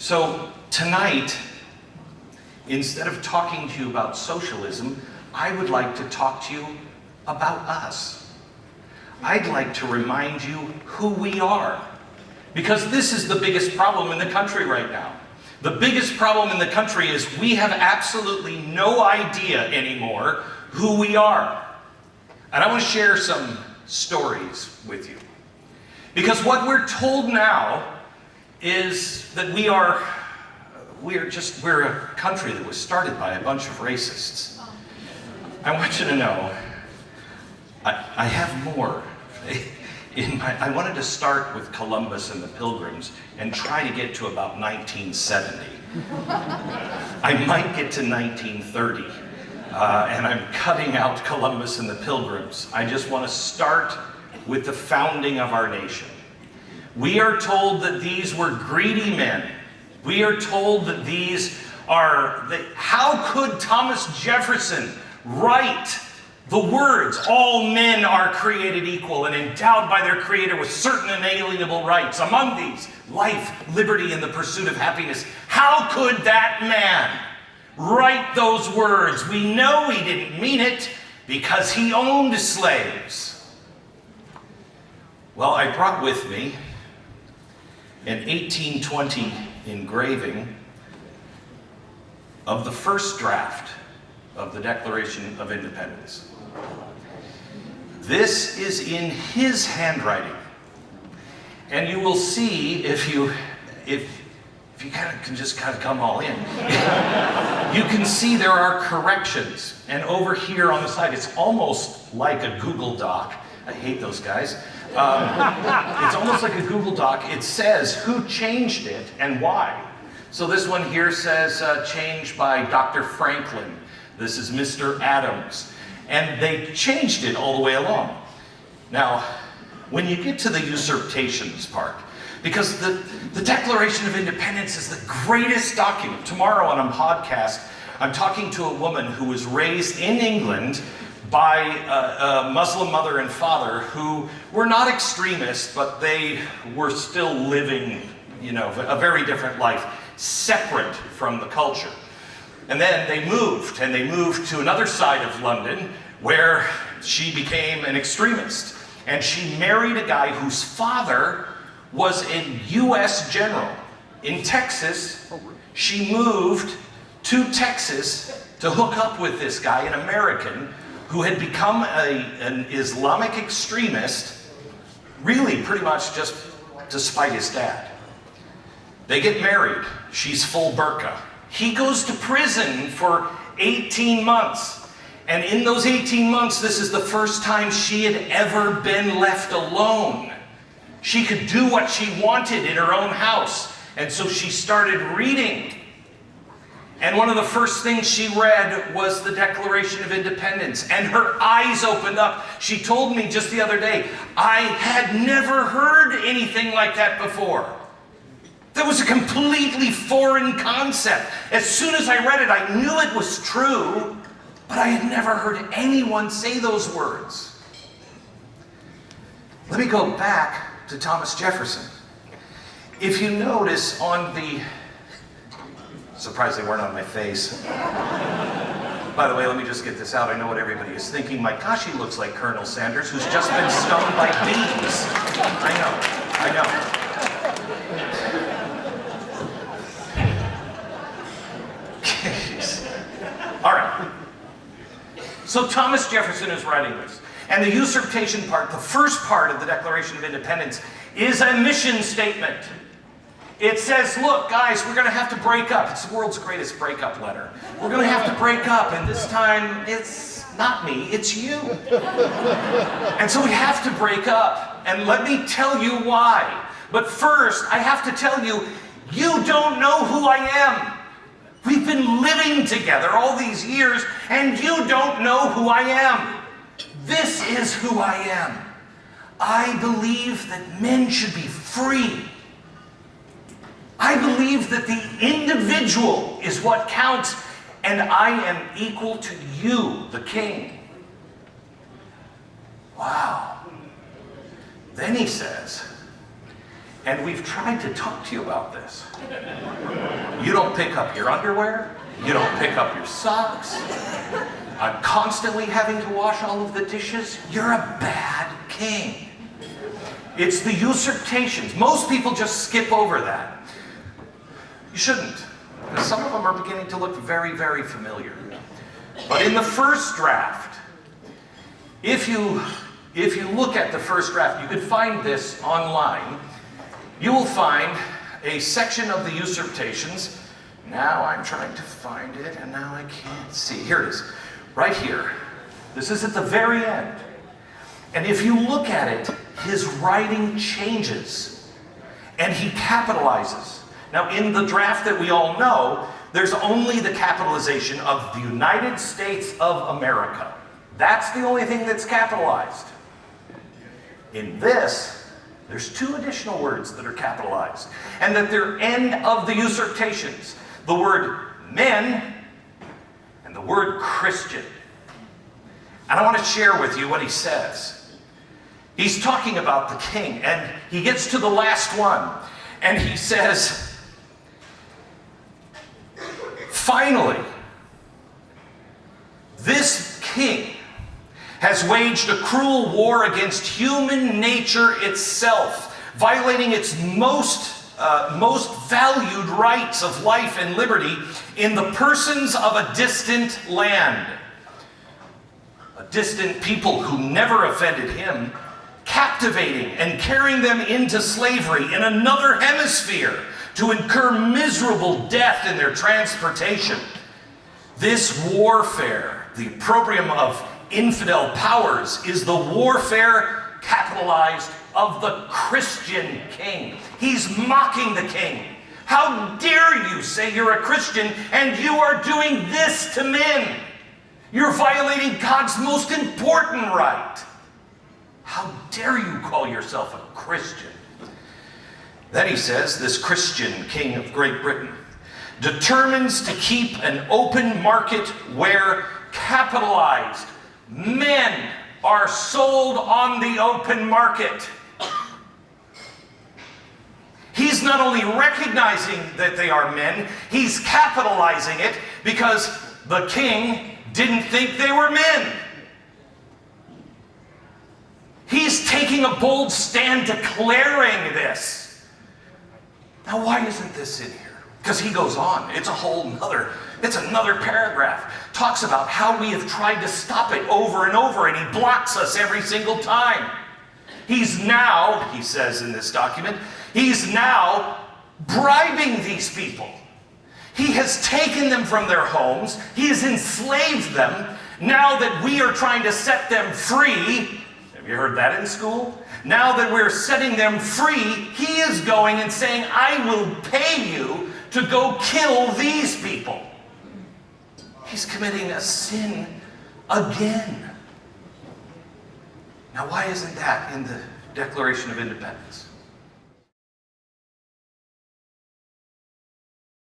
So tonight, instead of talking to you about socialism, I would like to talk to you about us. I'd like to remind you who we are, because this is the biggest problem in the country right now. The biggest problem in the country is we have absolutely no idea anymore who we are. And I want to share some stories with you. Because what we're told now is that we're a country that was started by a bunch of racists. I want you to know, I have more. I wanted to start with Columbus and the Pilgrims and try to get to about 1970. I might get to 1930, and I'm cutting out Columbus and the Pilgrims. I just want to start with the founding of our nation. We are told that these were greedy men. We are told that how could Thomas Jefferson write the words, all men are created equal and endowed by their Creator with certain inalienable rights, among these, life, liberty, and the pursuit of happiness. How could that man write those words? We know he didn't mean it because he owned slaves. Well, I brought with me an 1820 engraving of the first draft of the Declaration of Independence. This is in his handwriting. And you will see, if you can just come all in, you can see there are corrections. And over here on the side, it's almost like a Google Doc. I hate those guys. It's almost like a Google Doc. It says who changed it and why. So this one here says changed by Dr. Franklin. This is Mr. Adams. And they changed it all the way along. Now, when you get to the usurpations part, because the Declaration of Independence is the greatest document. Tomorrow on a podcast, I'm talking to a woman who was raised in England by a Muslim mother and father who were not extremists, but they were still living, a very different life, separate from the culture. And then they moved to another side of London where she became an extremist. And she married a guy whose father was a U.S. general. In Texas, she moved to Texas to hook up with this guy, an American, who had become an Islamic extremist, really pretty much just to spite his dad. They get married. She's full burqa. He goes to prison for 18 months. And in those 18 months, this is the first time she had ever been left alone. She could do what she wanted in her own house. And so she started reading. And one of the first things she read was the Declaration of Independence. And her eyes opened up. She told me just the other day, I had never heard anything like that before. That was a completely foreign concept. As soon as I read it, I knew it was true, but I had never heard anyone say those words. Let me go back to Thomas Jefferson. If you notice on the... Surprised they weren't on my face. By the way, let me just get this out. I know what everybody is thinking. My gosh, he looks like Colonel Sanders, who's just been stung by bees. I know. All right. So Thomas Jefferson is writing this. And the usurpation part, the first part of the Declaration of Independence, is a mission statement. It says, look, guys, we're going to have to break up. It's the world's greatest breakup letter. We're going to have to break up, and this time it's not me, it's you. And so we have to break up, and let me tell you why. But first, I have to tell you, you don't know who I am. We've been living together all these years, and you don't know who I am. This is who I am. I believe that men should be free. I believe that the individual is what counts, and I am equal to you, the king. Wow. Then he says, And we've tried to talk to you about this. You don't pick up your underwear. You don't pick up your socks. I'm constantly having to wash all of the dishes. You're a bad king. It's the usurpations. Most people just skip over that. You shouldn't. Because some of them are beginning to look very, very familiar. But in the first draft, if you look at the first draft, you can find this online. You will find a section of the usurpations. Now I'm trying to find it, and now I can't see. Here it is, right here. This is at the very end. And if you look at it, his writing changes, and he capitalizes. Now, in the draft that we all know, there's only the capitalization of the United States of America. That's the only thing that's capitalized. In this, there's two additional words that are capitalized, and at their end of the usurpations, the word men and the word Christian. And I want to share with you what he says. He's talking about the king, and he gets to the last one, and he says, finally, this king has waged a cruel war against human nature itself, violating its most valued rights of life and liberty in the persons of a distant land. A distant people who never offended him, captivating and carrying them into slavery in another hemisphere to incur miserable death in their transportation. This warfare, the opprobrium of infidel powers, is the warfare capitalized of the Christian king. He's mocking the king. How dare you say you're a Christian and you are doing this to men? You're violating God's most important right. How dare you call yourself a Christian? Then he says, this Christian king of Great Britain determines to keep an open market where capitalized men are sold on the open market. He's not only recognizing that they are men, he's capitalizing it because the king didn't think they were men. He's taking a bold stand declaring this. Now, why isn't this in here? Because he goes on. It's another paragraph. Talks about how we have tried to stop it over and over, and he blocks us every single time. He's now, he says in this document, he's now bribing these people. He has taken them from their homes. He has enslaved them. Now that we are trying to set them free, have you heard that in school? Now that we're setting them free, he is going and saying, I will pay you to go kill these people. He's committing a sin again. Now, why isn't that in the Declaration of Independence?